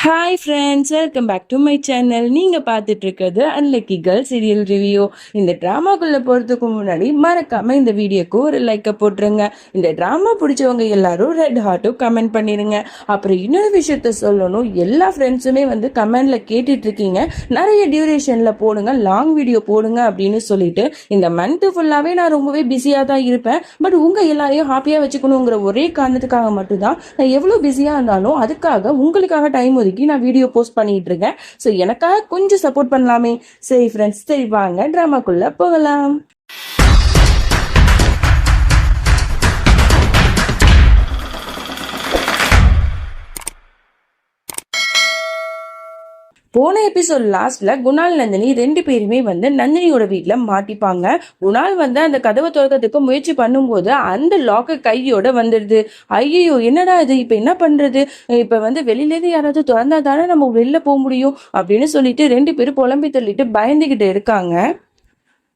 Hi friends, welcome back to my channel. நீங்கள் பார்த்துட்டு இருக்கிறது அன்லக்கி கேர்ள் சீரியல் ரிவ்யூ. இந்த ட்ராமாக்குள்ளே போகிறதுக்கு முன்னாடி மறக்காமல் இந்த வீடியோக்கு ஒரு லைக்கை போட்டுருங்க. இந்த ட்ராமா பிடிச்சவங்க எல்லாரும் ரெட் ஹார்ட்டும் கமெண்ட் பண்ணிடுங்க. அப்புறம் இன்னொரு விஷயத்த சொல்லணும், எல்லா ஃப்ரெண்ட்ஸுமே வந்து கமெண்டில் கேட்டுட்ருக்கீங்க, நிறைய டியூரேஷனில் போடுங்க, லாங் வீடியோ போடுங்க அப்படின்னு சொல்லிட்டு. இந்த மந்த்து ஃபுல்லாகவே நான் ரொம்பவே பிஸியாக தான் இருப்பேன். பட் உங்கள் எல்லாரையும் ஹாப்பியாக வச்சுக்கணுங்கிற ஒரே காரணத்துக்காக மட்டும்தான் நான் எவ்வளோ பிஸியாக இருந்தாலும் அதுக்காக உங்களுக்காக டைம் ஒதுக்கி நான் வீடியோ போஸ்ட் பண்ணிட்டு இருக்கேன். ஸோ எனக்காக கொஞ்சம் சப்போர்ட் பண்ணலாமே. சரி ஃப்ரெண்ட்ஸ், சரி வாங்க ட்ராமாக்குள்ள போகலாம். போன எபிசோட் லாஸ்ட்ல குணால் நந்தினி ரெண்டு பேருமே வந்து நந்தினியோட வீட்டுல மாட்டிப்பாங்க. குணால் வந்து அந்த கதவை திறக்கிறதுக்கு முயற்சி பண்ணும்போது அந்த லாக்க கையோட வந்துடுது. ஐயோ என்னடா இது, இப்ப என்ன பண்றது, இப்ப வந்து வெளியில இருந்து யாராவது திறந்தா தானே நம்ம வெளில போக முடியும் அப்படின்னு சொல்லிட்டு ரெண்டு பேரும் புலம்பி தள்ளிட்டு பயந்துகிட்டு இருக்காங்க.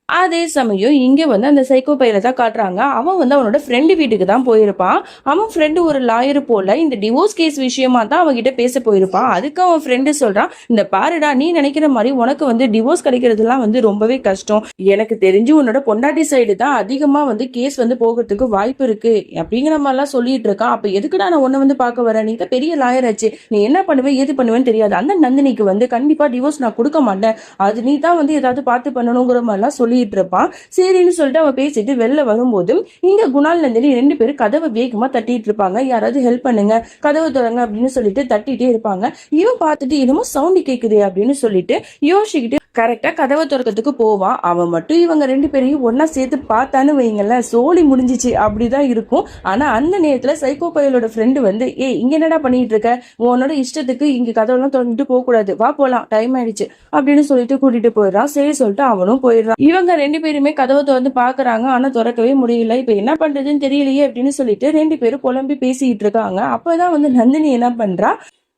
அதே சமயம் இங்க வந்து அந்த சைக்கோ பையில தான் காட்டுறாங்க. அவன் வந்து அவனோட ஃப்ரெண்டு வீட்டுக்கு தான் போயிருப்பான். அவன் ஃப்ரெண்டு ஒரு லாயர் போல இந்த டிவோர்ஸ் கேஸ் விஷயமா தான் அவன்கிட்ட பேச போயிருப்பான். அதுக்கு அவன் ஃப்ரெண்டு சொல்றான், இந்த பாருடா, நீ நினைக்கிற மாதிரி உனக்கு வந்து டிவோர்ஸ் கிடைக்கிறதுலாம் வந்து ரொம்பவே கஷ்டம். எனக்கு தெரிஞ்சு உன்னோட பொண்டாட்டி சைடு தான் அதிகமா வந்து கேஸ் வந்து போகிறதுக்கு வாய்ப்பு இருக்கு அப்படிங்கிற மாதிரிலாம் சொல்லிட்டு இருக்கான். அப்ப எதுக்குடா நான் உன்னை வந்து பார்க்க வரேன், நீ தான் பெரிய லாயர் ஆச்சு, நீ என்ன பண்ணுவேன் ஏது பண்ணுவேன்னு தெரியாது. அந்த நந்தினிக்கு வந்து கண்டிப்பா டிவோர்ஸ் நான் கொடுக்க மாட்டேன், அது நீ தான் வந்து ஏதாவது பார்த்து பண்ணணுங்கிற மாதிரிலாம் சொல்லிட்டு இருப்பான். சரின்னு சொல்லிட்டு அவன் பேசிட்டு வெளில வரும்போது இங்க குணால் நந்தினி ரெண்டு பேரும் கதவை வேகமா தட்டிட்டு இருப்பாங்க. யாராவது ஹெல்ப் பண்ணுங்க, கதவை தொடங்க அப்படின்னு சொல்லிட்டு தட்டிட்டே இருப்பாங்க. இவன் பார்த்துட்டு என்னமோ சவுண்ட் கேக்குது அப்படின்னு சொல்லிட்டு யோசிச்சுக்கிட்டு கரெக்டா கதவை திறக்கிறதுக்கு போவான். அவன் மட்டும் இவங்க ரெண்டு பேரையும் ஒன்னா சேர்த்து பார்த்தான்னு வைங்கள, சோழி முடிஞ்சிச்சு அப்படிதான் இருக்கும். ஆனா அந்த நேரத்துல சைக்கோ பயலோட ஃப்ரெண்டு வந்து, இங்க என்னடா பண்ணிட்டு இருக்க, உன்னோட இஷ்டத்துக்கு இங்க கதவெல்லாம் திறந்துட்டு போக கூடாது, வா போலாம், டைம் ஆயிடுச்சு அப்படின்னு சொல்லிட்டு கூட்டிட்டு போயிடுறான். சரி சொல்லிட்டு அவனும் போயிடுறான். இவங்க ரெண்டு பேருமே கதவை திறந்து பாக்குறாங்க, ஆனா திறக்கவே முடியல. இப்ப என்ன பண்றதுன்னு தெரியலையே அப்படின்னு சொல்லிட்டு ரெண்டு பேரும் புலம்பி பேசிட்டு இருக்காங்க. அப்பதான் வந்து நந்தினி என்ன பண்றா,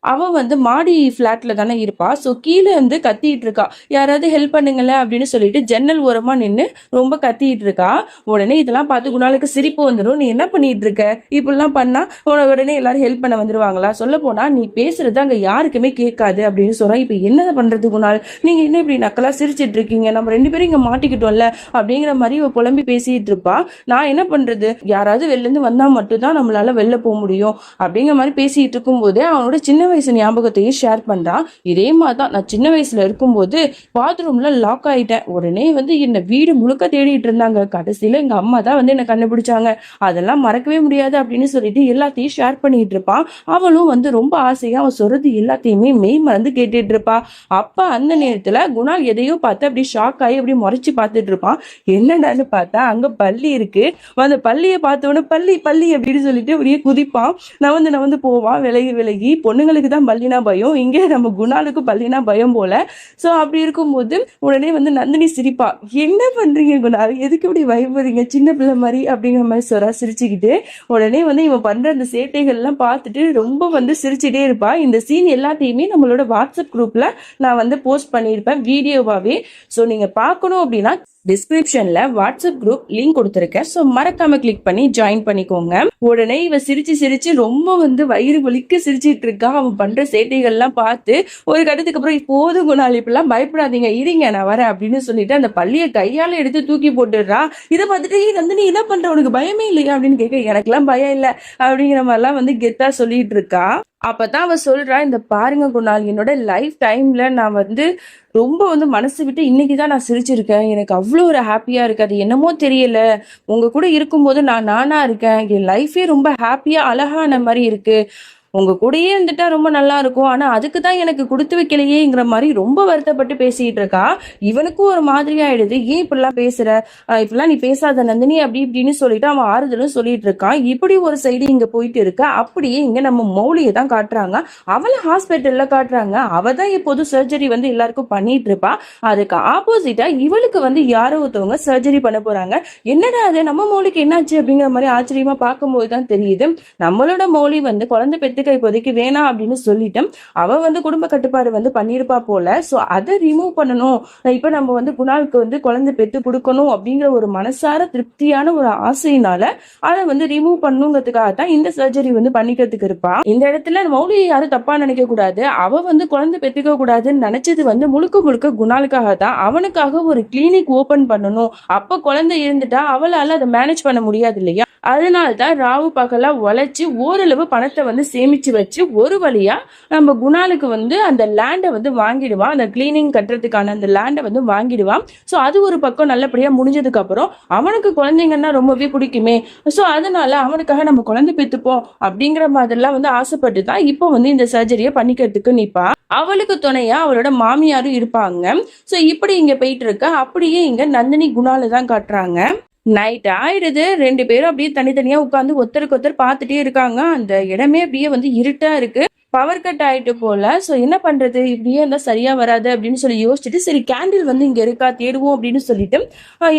அவ வந்து மாடி பிளாட்ல தானே இருப்பா. ஸோ கீழே வந்து கத்திட்டு இருக்கா, யாராவது ஹெல்ப் பண்ணுங்களேன் அப்படின்னு சொல்லிட்டு ஜன்னல் ஓரமா நின்று ரொம்ப கத்திட்டு இருக்கா. உடனே இதெல்லாம் பார்த்து குணாலுக்கு சிரிப்பு வந்துடும். நீ என்ன பண்ணிட்டு இருக்க, இப்படிலாம் பண்ணா உடனே எல்லாரும் ஹெல்ப் பண்ண வந்துருவாங்களா, சொல்ல போனா நீ பேசுறது அங்க யாருக்குமே கேட்காது அப்படின்னு சொல்றா. இப்ப என்ன பண்றது குணால், நீங்க என்ன இப்படி நக்கலா சிரிச்சிட்டு இருக்கீங்க, நம்ம ரெண்டு பேரும் இங்க மாட்டிக்கிட்டோம்ல அப்படிங்கிற மாதிரி இவ புலம்பி பேசிட்டு இருப்பா. நான் என்ன பண்றது, யாராவது வெளில இருந்து வந்தா மட்டும்தான் நம்மளால வெளில போக முடியும் அப்படிங்கிற மாதிரி பேசிட்டு இருக்கும் போதே அவனோட சின்ன வயசு ஞாபகத்தையும் ஷேர் பண்றான். இதே மாதிரிதான் நான் சின்ன வயசுல இருக்கும்போது பாத்ரூம்ல லாக் ஆயிட்டேன். உடனே வந்து என்ன வீடு முழுக்க தேடிட்டு இருந்தாங்க. கடைசியில எங்க அம்மா தான் வந்து என்ன கண்டுபிடிச்சாங்க. அதெல்லாம் மறக்கவே முடியாது அப்படின்னு சொல்லிட்டு எல்லாத்தையும் ஷேர் பண்ணிட்டு இருப்பான். அவளும் வந்து ரொம்ப ஆசையா அவன் சொல்றது எல்லாத்தையுமே மெய் மறந்து கேட்டுட்டு இருப்பா. அப்ப அந்த நேரத்துல குணால் எதையோ பார்த்து அப்படி ஷாக் ஆகி அப்படி முறைச்சு பார்த்துட்டு இருப்பான். என்னடான்னு பார்த்தா அங்க பள்ளி இருக்கு. அந்த பள்ளியை பார்த்தவொடனே பள்ளி பள்ளி அப்படின்னு சொல்லிட்டு அப்படியே குதிப்பான். நவந்து போவான். விலகி விலகி பொண்ணுங்களுக்கு தான் பல்லினா பயம், இங்கே நம்ம குணாலுக்கு பல்லினா பயம் போல. ஸோ அப்படி இருக்கும்போது உடனே வந்து நந்தினி சிரிப்பா, என்ன பண்றீங்க குணால், எதுக்கு இப்படி பயப்படுறீங்க சின்ன பிள்ளை மாதிரி அப்படிங்கிற மாதிரி சொல்றா சிரிச்சுக்கிட்டு. உடனே வந்து இவன் பண்ற அந்த சேட்டைகள் எல்லாம் பார்த்துட்டு ரொம்ப வந்து சிரிச்சுட்டே இருப்பா. இந்த சீன் எல்லாத்தையுமே நம்மளோட வாட்ஸ்அப் குரூப்ல நான் வந்து போஸ்ட் பண்ணியிருப்பேன் வீடியோவாவே. ஸோ நீங்க பார்க்கணும் அப்படின்னா டிஸ்கிரிப்ஷன்ல வாட்ஸ்அப் குரூப் லிங்க் கொடுத்துருக்கேன். ஸோ மறக்காம கிளிக் பண்ணி ஜாயின் பண்ணிக்கோங்க. உடனே இவ சிரிச்சு சிரிச்சு ரொம்ப வந்து வயிறு வலிக்க சிரிச்சிட்டு இருக்கா. அவன் பண்ற சேட்டைகள்லாம் பார்த்து ஒரு கட்டத்துக்கு அப்புறம் போதும் குணால், இப்பெல்லாம் பயப்படாதீங்க, இருங்க நான் வரேன் அப்படின்னு சொல்லிட்டு அந்த பள்ளியை கையால எடுத்து தூக்கி போட்டுடுறா. இதை பார்த்துட்டு வந்து நீ என்ன பண்ற, உனக்கு பயமே இல்லையா அப்படின்னு கேட்க, எனக்கெல்லாம் பயம் இல்லை அப்படிங்கிற மாதிரிலாம் வந்து கெத்தா சொல்லிட்டு இருக்கா. அப்பதான் அவ சொல்றா, இந்த பாருங்க குணால், என்னோட லைஃப் டைம்ல நான் வந்து ரொம்ப வந்து மனசு விட்டு இன்னைக்குதான் நான் சிரிச்சிருக்கேன். எனக்கு அவ்வளோ ஒரு ஹாப்பியா இருக்கு. அது என்னமோ தெரியல, உங்க கூட இருக்கும்போது நான் நானா இருக்கேன். என் லைஃபே ரொம்ப ஹாப்பியா அழகான மாதிரி இருக்கு. உங்க கூடயே இருந்துட்டா ரொம்ப நல்லா இருக்கும், ஆனா அதுக்கு தான் எனக்கு கொடுத்து வைக்கலையேங்கிற மாதிரி ரொம்ப வருத்தப்பட்டு பேசிட்டு இருக்கா. இவனுக்கும் ஒரு மாதிரி ஆயிடுது, ஏன் இப்படிலாம் பேசுற, இப்படிலாம் நீ பேசாத நந்தினி அப்படி இப்படின்னு சொல்லிட்டு அவன் ஆறுதலும் சொல்லிட்டு இருக்கான். இப்படி ஒரு சைடு இங்க போயிட்டு இருக்க. அப்படியே இங்க நம்ம மௌலியை தான் காட்டுறாங்க. அவளை ஹாஸ்பிட்டல்ல காட்டுறாங்க. அவ தான் எப்போதும் சர்ஜரி வந்து எல்லாருக்கும் பண்ணிட்டு இருப்பா. அதுக்கு ஆப்போசிட்டா இவளுக்கு வந்து யாரோ ஒருத்தவங்க சர்ஜரி பண்ண போறாங்க. என்னடா அது, நம்ம மௌலிக்கு என்னாச்சு அப்படிங்கிற மாதிரி ஆச்சரியமா பார்க்கும்போது தான் தெரியுது, நம்மளோட மௌலி வந்து குழந்தை பெற்று பெத்துக்க இப்போதைக்கு வேணாம் அப்படின்னு சொல்லிட்டு அவ வந்து குடும்ப கட்டுப்பாடு வந்து பண்ணிருப்பா போல. சோ அதை ரிமூவ் பண்ணணும், இப்ப நம்ம வந்து குணாலுக்கு வந்து குழந்தை பெத்து கொடுக்கணும் அப்படிங்கிற ஒரு மனசார திருப்தியான ஒரு ஆசையினால அதை வந்து ரிமூவ் பண்ணுங்கிறதுக்காக தான் இந்த சர்ஜரி வந்து பண்ணிக்கிறதுக்கு இருப்பா. இந்த இடத்துல மௌலியை யாரும் தப்பா நினைக்க கூடாது. அவ வந்து குழந்தை பெத்துக்க கூடாதுன்னு நினைச்சது வந்து முழுக்க முழுக்க குணாலுக்காக தான். அவனுக்காக ஒரு கிளினிக் ஓபன் பண்ணணும். அப்ப குழந்தை இருந்துட்டா அவளால அதை மேனேஜ் பண்ண முடியாது இல்லையா? அதனால்தான் ராவு பகலா உழைச்சு ஓரளவு பணத்தை வந்து சேமிச்சு வச்சு ஒரு வழியா நம்ம குணாலுக்கு வந்து அந்த லேண்டை வந்து வாங்கிடுவான். அந்த கிளீனிங் கட்டுறதுக்கான அந்த லேண்டை வந்து வாங்கிடுவான். ஸோ அது ஒரு பக்கம் நல்லபடியா முடிஞ்சதுக்கு அப்புறம் அவனுக்கு குழந்தைங்கன்னா ரொம்பவே பிடிக்குமே. ஸோ அதனால அவனுக்காக நம்ம குழந்தை பெற்றுப்போம் அப்படிங்கிற மாதிரிலாம் வந்து ஆசைப்பட்டு தான் இப்போ வந்து இந்த சர்ஜரியை பண்ணிக்கிறதுக்கு நிப்பா. அவளுக்கு துணையா அவளோட மாமியாரும் இருப்பாங்க. ஸோ இப்படி இங்க போயிட்டு இருக்க. அப்படியே இங்க நந்தினி குணால தான் காட்டுறாங்க. நைட் ஆயிடுது. 2 பேரும் அப்படியே தனித்தனியா உட்காந்து ஒருத்தருக்கு ஒருத்தர் பார்த்துட்டே இருக்காங்க. அந்த இடமே அப்படியே வந்து இருட்டா இருக்கு. பவர் கட் ஆயிட்டு போல. சோ என்ன பண்றது, இப்படியே இருந்தா சரியா வராது அப்படின்னு சொல்லி யோசிச்சுட்டு சரி கேண்டில் வந்து இங்க இருக்கா தேடுவோம் அப்படின்னு சொல்லிட்டு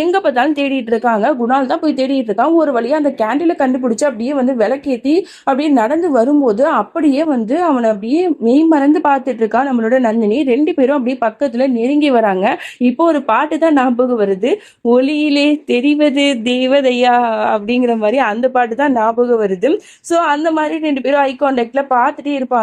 எங்க பார்த்தாலும் தேடிட்டு இருக்காங்க. குணால் தான் போய் தேடிட்டு இருக்கான். ஒரு வழியா அந்த கேண்டில கண்டுபிடிச்சு அப்படியே வந்து விளக்கேத்தி அப்படியே நடந்து வரும்போது அப்படியே வந்து அவனை அப்படியே மெய் மறந்து பார்த்துட்டு இருக்கான் நம்மளோட நந்தினி. 2 பேரும் அப்படியே பக்கத்துல நெருங்கி வராங்க. இப்போ ஒரு பாட்டு தான் ஞாபகம் வருது, ஒளியிலே தெரிவது தேவதையா அப்படிங்கிற மாதிரி அந்த பாட்டு தான் ஞாபகம் வருது. சோ அந்த மாதிரி 2 பேரும் ஐ கான்டாக்ட்ல பார்த்துட்டே இருப்பாங்க.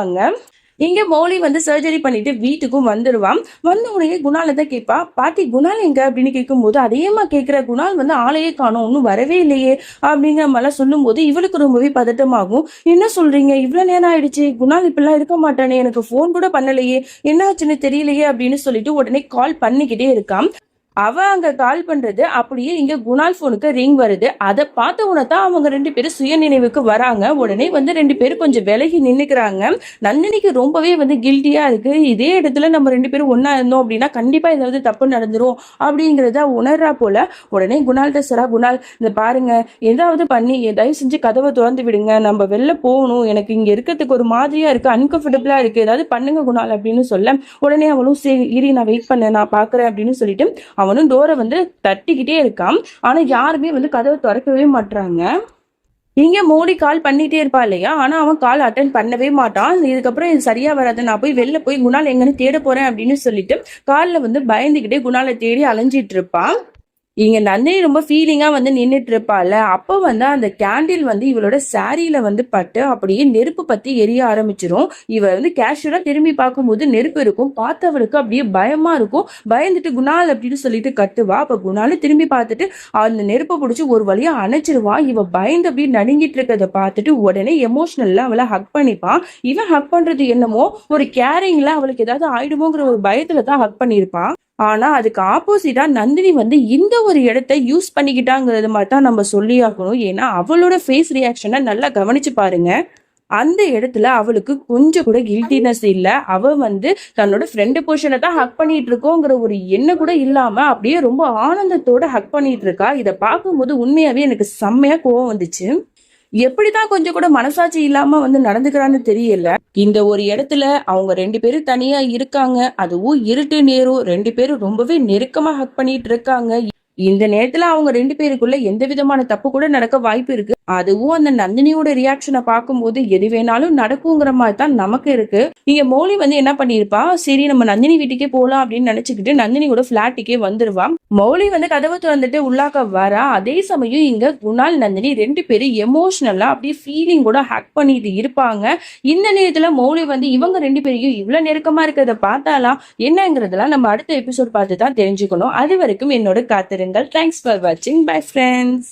இங்க மௌலி வந்து சர்ஜரி பண்ணிட்டு வீட்டுக்கும் வந்துடுவான். வந்த உடனே குணால தான் கேட்பா, பாட்டி குணால் எங்க அப்படின்னு கேட்கும்போது அதேமா கேட்கிற குணால் வந்து ஆளையே காணோம், ஒன்னும் வரவே இல்லையே அப்படிங்கிற மாதிரிலாம் சொல்லும் போது இவளுக்கு ரொம்பவே பதட்டமாகும். என்ன சொல்றீங்க, இவ்வளவு நேரம் ஆயிடுச்சு, குணால் இப்பெல்லாம் இருக்க மாட்டானே, எனக்கு போன் கூட பண்ணலையே, என்ன ஆச்சுன்னு தெரியலையே அப்படின்னு சொல்லிட்டு உடனே கால் பண்ணிக்கிட்டே இருக்கான். அவ அங்க கால் பண்றது அப்படியே இங்க குணால் போனுக்கு ரிங் வருது. அதை பார்த்த உடனே அவங்க 2 பேரும் சுய நினைவுக்கு வராங்க. உடனே வந்து 2 பேரும் கொஞ்சம் விலகி நின்னுக்கிறாங்க. நந்தினிக்கு ரொம்பவே வந்து கில்ட்டியா இருக்கு. இதே இடத்துல நம்ம 2 பேரும் ஒன்னா இருந்தோம் அப்படின்னா கண்டிப்பா ஏதாவது தப்பு நடந்துரும் அப்படிங்கறத உணர்றா போல. உடனே குணால்கிட்ட சரா, குணால் இந்த பாருங்க, ஏதாவது பண்ணி தயவு செஞ்சு கதவை திறந்து விடுங்க, நம்ம வெளில போகணும், எனக்கு இங்க இருக்கிறதுக்கு ஒரு மாதிரியா இருக்கு, அன்கம்ஃபர்டபுளா இருக்கு, ஏதாவது பண்ணுங்க குணால் அப்படின்னு சொல்ல உடனே அவளும் சரி இரு நான் வெயிட் பண்ண, நான் பாக்குறேன் அப்படின்னு சொல்லிட்டு அவனும் டோரை வந்து தட்டிக்கிட்டே இருக்கான். ஆனா யாருமே வந்து கதவை திறக்கவே மாட்டாங்க. இங்க மோடி கால் பண்ணிட்டே இருப்பா இல்லையா, ஆனா அவன் கால் அட்டன் பண்ணவே மாட்டான். இதுக்கப்புறம் இது சரியா வராது, நான் போய் வெளில போய் குணால் எங்கன்னு தேட போறேன் அப்படின்னு சொல்லிட்டு கால்ல வந்து பயந்துகிட்டே குணாலை தேடி அலைஞ்சிட்டு இருப்பான். இங்க நந்தினி ரொம்ப ஃபீலிங்கா வந்து நின்றுட்டு இருப்பாள். அப்போ வந்து அந்த கேண்டில் வந்து இவளோட சாரியில வந்து பட்டு அப்படியே நெருப்பு பத்தி எரிய ஆரம்பிச்சிரும். இவ வந்து கேஷுவலா திரும்பி பார்க்கும்போது நெருப்பு இருக்கும். பார்த்தவளுக்கு அப்படியே பயமா இருக்கும். பயந்துட்டு குணால் அப்படின்னு சொல்லிட்டு கட்டுவா. அப்ப குணாலும் திரும்பி பார்த்துட்டு அந்த நெருப்பை பிடிச்சி ஒரு வழியா அணைச்சிருவா. இவ பயந்து அப்படியே நடுங்கிட்டு இருக்கிறத பார்த்துட்டு உடனே எமோஷனல்ல அவளை ஹக் பண்ணிப்பான். இவன் ஹக் பண்றது என்னமோ ஒரு கேரிங்ல அவளுக்கு ஏதாவது ஆயிடுமோங்கிற ஒரு பயத்துல தான் ஹக் பண்ணியிருப்பான். ஆனா அதுக்கு ஆப்போசிட்டா நந்தினி வந்து இந்த ஒரு இடத்த யூஸ் பண்ணிக்கிட்டாங்கிறது மாதிரி தான் நம்ம சொல்லி ஆகணும். ஏன்னா அவளோட ஃபேஸ் ரியாக்ஷனை நல்லா கவனிச்சு பாருங்க. அந்த இடத்துல அவளுக்கு கொஞ்சம் கூட கில்ட்டினஸ் இல்ல. அவ வந்து தன்னோட ஃப்ரெண்டு போர்ஷனை தான் ஹக் பண்ணிட்டு இருக்கோங்கிற ஒரு எண்ணம் கூட இல்லாம அப்படியே ரொம்ப ஆனந்தத்தோட ஹக் பண்ணிட்டு இருக்கா. இதை பார்க்கும்போது உண்மையாவே எனக்கு செம்மையா கோவம் வந்துச்சு. எப்படிதான் கொஞ்சம் கூட மனசாட்சி இல்லாம வந்து நடந்துக்கிறான்னு தெரியல. இந்த ஒரு இடத்துல அவங்க 2 பேரும் தனியா இருக்காங்க. அதுவும் இருட்டு நேரம், 2 பேரும் ரொம்பவே நெருக்கமா ஹக் பண்ணிட்டு இருக்காங்க. இந்த நேரத்துல அவங்க 2 பேருக்குள்ள எந்த விதமான தப்பு கூட நடக்க வாய்ப்பு இருக்கு. அதுவும் அந்த நந்தினியோட ரியாக்ஷனை பார்க்கும்போது எது வேணாலும் நடக்குங்கிற மாதிரி தான் நமக்கு இருக்கு. இங்க மௌலி வந்து என்ன பண்ணிருப்பா, சரி நம்ம நந்தினி வீட்டுக்கே போலாம் அப்படின்னு நினைச்சுக்கிட்டு நந்தினியோட பிளாட்டுக்கே வந்துருவா. மௌலி வந்து கதவை திறந்துட்டு உள்ளாக்க வரா. அதே சமயம் இங்க குணால் நந்தினி 2 பேரும் எமோஷனலா அப்படியே ஃபீலிங்கோட ஹக் பண்ணிட்டு இருப்பாங்க. இந்த நேரத்துல மௌலி வந்து இவங்க 2 பேரையும் இவ்வளவு நெருக்கமா இருக்கிறத பார்த்தாலாம் என்னங்கிறதெல்லாம் நம்ம அடுத்த எபிசோட் பார்த்து தான் தெரிஞ்சுக்கணும். அது வரைக்கும் என்னோட காத்திருங்கள். தேங்க்ஸ் ஃபார் வாட்சிங். Bye friends.